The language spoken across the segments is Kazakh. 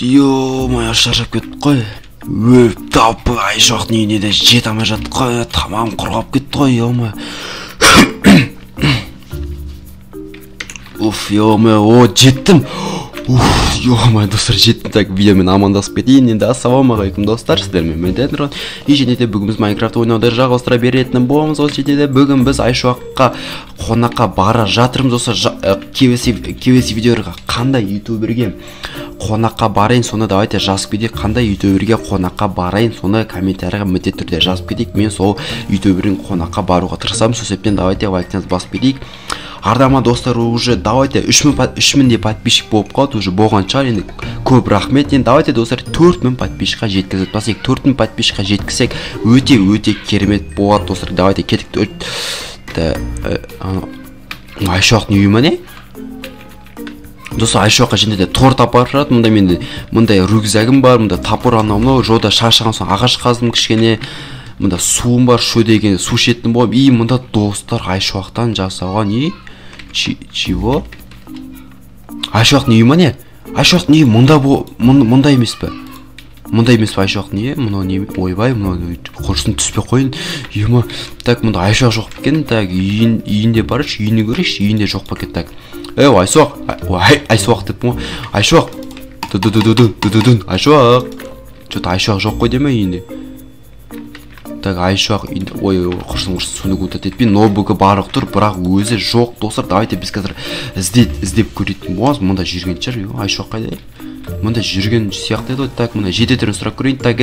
Ё-моё, шаршап кеттік қой. Тапы Айшоқтың үйіне де жете алмай жаттық қой. Тамағым құрғап кетті қой, ё-моё. Ё-моё, жеттім. Ё-моё, достар, жеттім. Так, видеомен амандасып кетейін. Енді ассалаумағалейкум достар, сіздермен мен Дэнрон. И және де бүгін біз Майнкрафт ойнауды жалғастыра беретін боламыз. Ол жерде де бүгін біз Айшоққа қонаққа бара жатырмыз. Осы келесі видеоға қандай ютуберге қонаққа барайын, соны давайте жазып кетейік. Қандай ютуберге қонаққа барайын, соны комментарийға міндетті түрде жазып кетейік. Мен сол ютубердің қонаққа баруға тырысамын. Сол себептен давайте лайктарыңызды басып кетейік. Ардама достар, уже давайте 3000 подписчик болып қалды, уже болған шығар. Енді көп рахмет. Енді давайте достар 4000 подписчикқа жеткізіп тастайық. 4000 подписчикқа жеткізсек өте керемет болады достар. Давайте кетік. Айшоқтың үйі ме не? Достар, Айшоққа және де торт апарып жатыр. Мұнда менде мындай рюкзагым бар, мұнда тапыр анау жолда шаршаған соң ағаш қаздым кішкене. Мұнда суым бар, шу деген су ішетін болам. И мұнда достар Айшоқтан жасалған чего? Айшоқтың үйі ме не? Айшоқтың үйі мұнда емес пе? Мұнда емес пе Айшоқтың үйі? Мұнау не? Ойбай, мұнау құрсын түспей қойын. Ема, так, мұнда Айшоқ жоқ бекен. Так, үйінде барыш, үйіне көреш, үйінде жоқ бекен. Так, Айшоқ, Айшоқ деп мұ? Айшоқ, Айшоқ. Что-то Айшоқ жоқ қой деме үйінде. Так, Айшоқ, ой, құрсын суны көтет етпен, ноутбугі барлық тұр, бірақ өзі жоқ достар. Давайте біз қазір іздеп көретін боламыз. Мұнда жүрген шығар, Айшоқ қайда? Мұнда жүрген сияқты еді. Так, мұнда жететерін сұрақ көрейін. Так,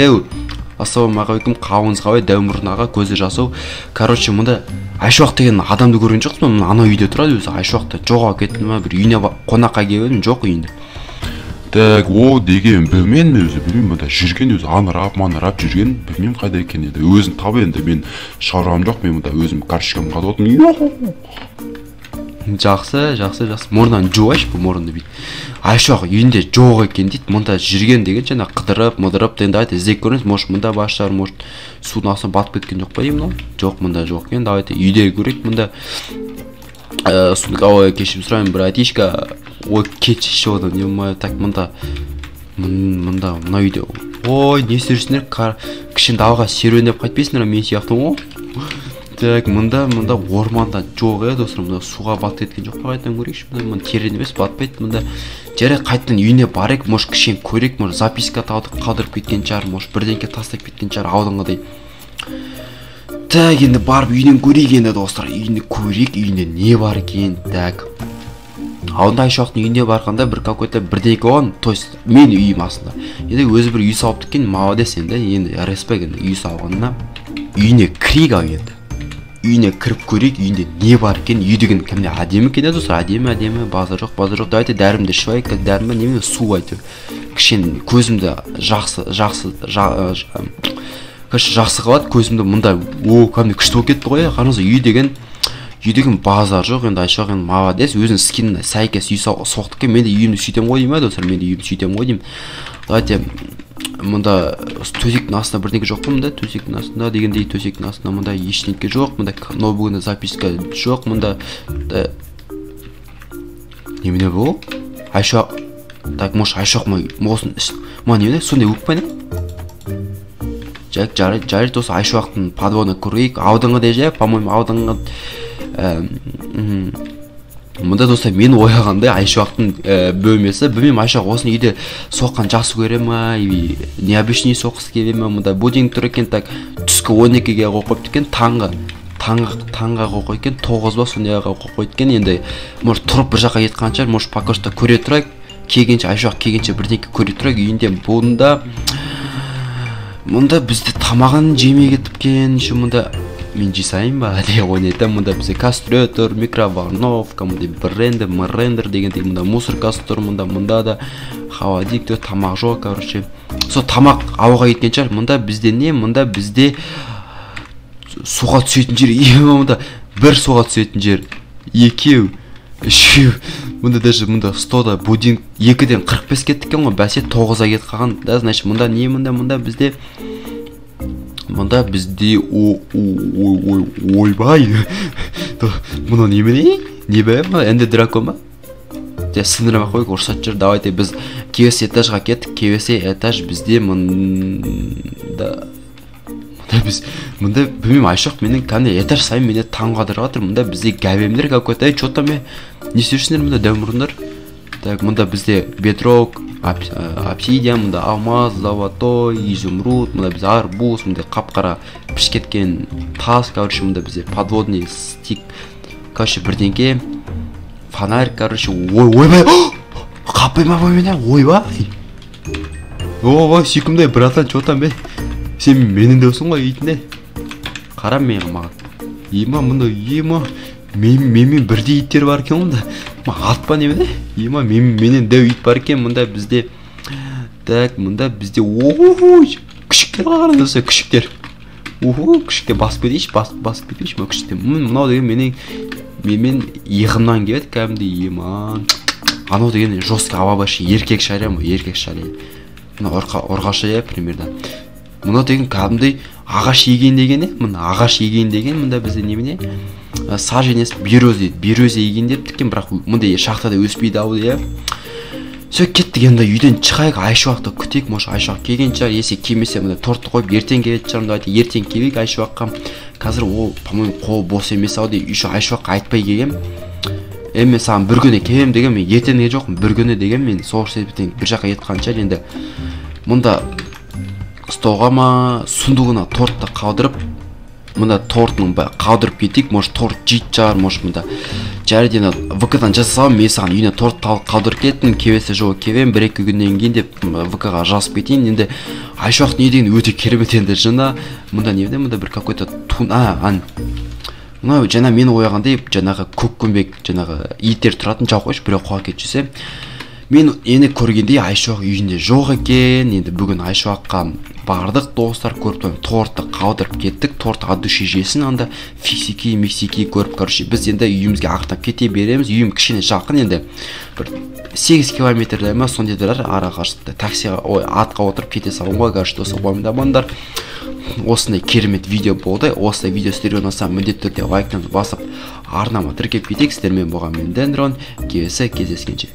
ассалаумағалейкум, қауыңыз қалай, дәумұрын аға, көзі жасау. Короче, мұнда Айшоқ деген адамды көрген жоқсың, ана үйде тұрады өзі. Айшоқта жоғалып кетті ме, бір үйіне қонаққа келіп жоқ үйінде. Так, о деген білмеймін өзі, білмеймін, мұнда жүрген өзі манырап жүрген, білмеймін қайда екен еді. Өзін табы енді, мен шаруам жоқ, мен мұнда өзім карточкамды қалып отырмын. Жақсы. Мұрнан жуайшы бұл мұрынды бейт. Айшоқ үйінде жоқ екен дейді. Мұнда жүрген деген жаңа қыдырып, енді айты іздеп көріңіз. Может, мұнда башар, может, судың астына батып кеткен жоқ па деймін. Жоқ, мұнда жоқ екен. Давайте үйде көрейік. Мұнда сундық кешірім сұраймын, братишка. Ой, кетші одан, не так, мұнда мына үйде. Ой, не істерсіңдер, кішін дауға серуендеп қайтпейсіңдер, мен сияқты ғой. Так, мұнда орманда жоқ достар, мұнда суға батып кеткен жоқ па, қайтадан көрейікші. Мұнда терен емес, батпайды. Мұнда жарай қайтадан үйіне барайық, может кішен көрейік, может записка қалдырып кеткен шығар, может бірдеңке тастап кеткен шығар алдыңғыдай. Так, енді барып үйінен көрейік енді достар, үйінде көрейік, үйінде не бар екен. Так, алдында Айшоқтың үйінде барғанда бір какой-то бірдеңке оған, то есть мен үйім астында. Енді өзі бір үй салып кеткен, молодец енді респект енді үй салғанына. Үйіне кірейік ау енді. Үйіне кіріп көрейік, үйінде не бар екен. Үй деген кімде әдемі екен достар, әдемі, базар жоқ. Давайте дәрімді ішіп, дәрімі неме су айтып. Кішен көзімді жақсы қалады, көзімді мұнда кәмде күшті болып кетті ғой. Қарыңыз, үй деген базар жоқ. Енді Айшоқ енді молодец, өзінің скиніне сәйкес үй соқты екен. Мен де үйімді сөйтем ғой деймін, достар, мен де үйімді сөйтем ғой деймін. Давайте мұнда төсектің астында бірдеңе жоқ па? Мұнда төсектің астында дегендей, төсектің астында мұнда ештеңке жоқ. Мұнда ноутбугында записка жоқ. Мұнда немене бұл? Айшоқ. Так, может Айшоқ ма немене сондай өкпені? Жарайды досы, Айшоқтың подводына көрейік. Алдыңғы де жай, по-моему, алдыңғы мұнда достар, мен ойғандай Айшоқтың бөлмесі, білмеймін, Айшоқ осыны үйде соққан жақсы көре ма, необычный соққысы келе ма. Мұнда будинг тұр екен. Так, түскі 12-ге қойып екен, таңға қойып екен, 9 ба сондайға қойып екен. Енді может тұрып бір жаққа кеткен шығар, может пока что көре тұрайық, Айшоқ келгенше бірдеңке көре тұрайық. Үйінде мұнда бізде тамағын жемей кетіпкен. Мұнда мен жесайын ба деп ойнайтын. Мұнда бізде кастрюльтер, микроволновка, брендер дегендей, мұнда мусоркасы тұр. Мұнда да холодильник, тамақ жоқ, короче. Сол тамақ ауға кеткен шығар. Мұнда бізде не? Мұнда бізде суға түсетін жер. Мұнда бір суға түсетін жер, екеу, үшеу. Мұнда даже мұнда 100-да будинг 2-ден 45 кеттікен ғой, бәсе 9-а кетіп қалған. Да, значит, мұнда не? Мұнда бізде ойбай. Мұны немене? Не бәлем ба? Әнді дракон ба? сындырмай қойып рұқсат жүр, давайте біз кевес этажға кеттік. Кевес этаж бізде мында білмеймін, Айшоқ менің кәне этаж сайын мені таң қадырып жатыр. Мында бізде гәбемдер какой-то, что-то не істеушісіңдер мында дәумұрындар. Так, мында бізде бедрок, обсидиан, мында алмаз, золотой, изумруд, мында бізде арбуз, мында қап-қара пішкеткен тас, короче, мында бізде подводный стик, короче, бірдеңке, фонарь, короче, ойбай, қаппайма боймене, ойбай. Ойбай, сүйкімдей, братан, что-то сен менің дөсің ғой ейтінде. Қарам мен маған. Ема, мұнда, ема, менмен бірде иттер бар екен мұнда. Атпа немене? Ема, менен дәу ит бар екен мұнда бізде. Так, мұнда бізде, күшіктер қараңыздар, күшіктер. Күшіктер басып кетейші, басып кетейші, күшіктер. Мынау деген менмен иығымнан келеді, кәдімгідей, ема. Анау деген жестко абабашы, еркек шариа ма, еркек шариа. Мына орғаша примерно. Мұна деген кәдімдей ағаш еген деген, мұна ағаш еген деген, мұнда бізде немене? Саженес берез дейді, берез еген деп тіккен, бірақ мұнда шақтада өспейді ау дейді. Сөй кеттік, енді үйден шығайық, Айшуақты күтейік, может Айшуақ келген шығар, есе келмесе мұнда тортты қойып ертең келетін шығармын деп айтты, ертең келейік Айшуаққа. Қазір ол, по-моему, қол бос емес ау дейді, еще Айшуаққа айтпай келгем. Мен саған бір күні келем деген, мен ертеңге жоқпын, бір күні деген, мен сол себептен бір жаққа етқанша, енді мұнда столға ма, сундуғына тортты қалдырып, мұнда тортының қалдырып кетейік, может торт жейт шығар, может мұнда жариден ВК-дан жасасам, мен саған үйіне торт қалдырып кеттім, кевесі жоқ кевем, бір-екі күннен кейін деп ВК-ға жазып кетейін. Енді Айшуақ не деген өте керемет енді жына, мұнда не дейді, мұнда бір какой-то мынау жаңа мен ойғандай жаңағы көккөмбек жаңағы иттер тұратын жау қойшы біреу қуа кетшісе. Мен ені көргенде Айшуақ үйінде жоқ екен. Енді бүгін Айшуаққа бардық достар, көріп тортты қалдырып кеттік. Торт от души жесін, анда фиксики, мексики көріп, короче, біз енді үйімізге ақтап кете береміз. Үйім кішкене жақын, енді бір 8 километрдей ма, сондай дәрі ара қашықта таксиға, атқа отырып кете салуым ғой, короче, досы ойымдамандар. Осындай керемет видео болды. Осындай видео сіздерге ұнаса міндетті түрде лайктан басып арнама тіркеп кетейік. Сіздермен болған мен Дендрон. Келесі кездескенше.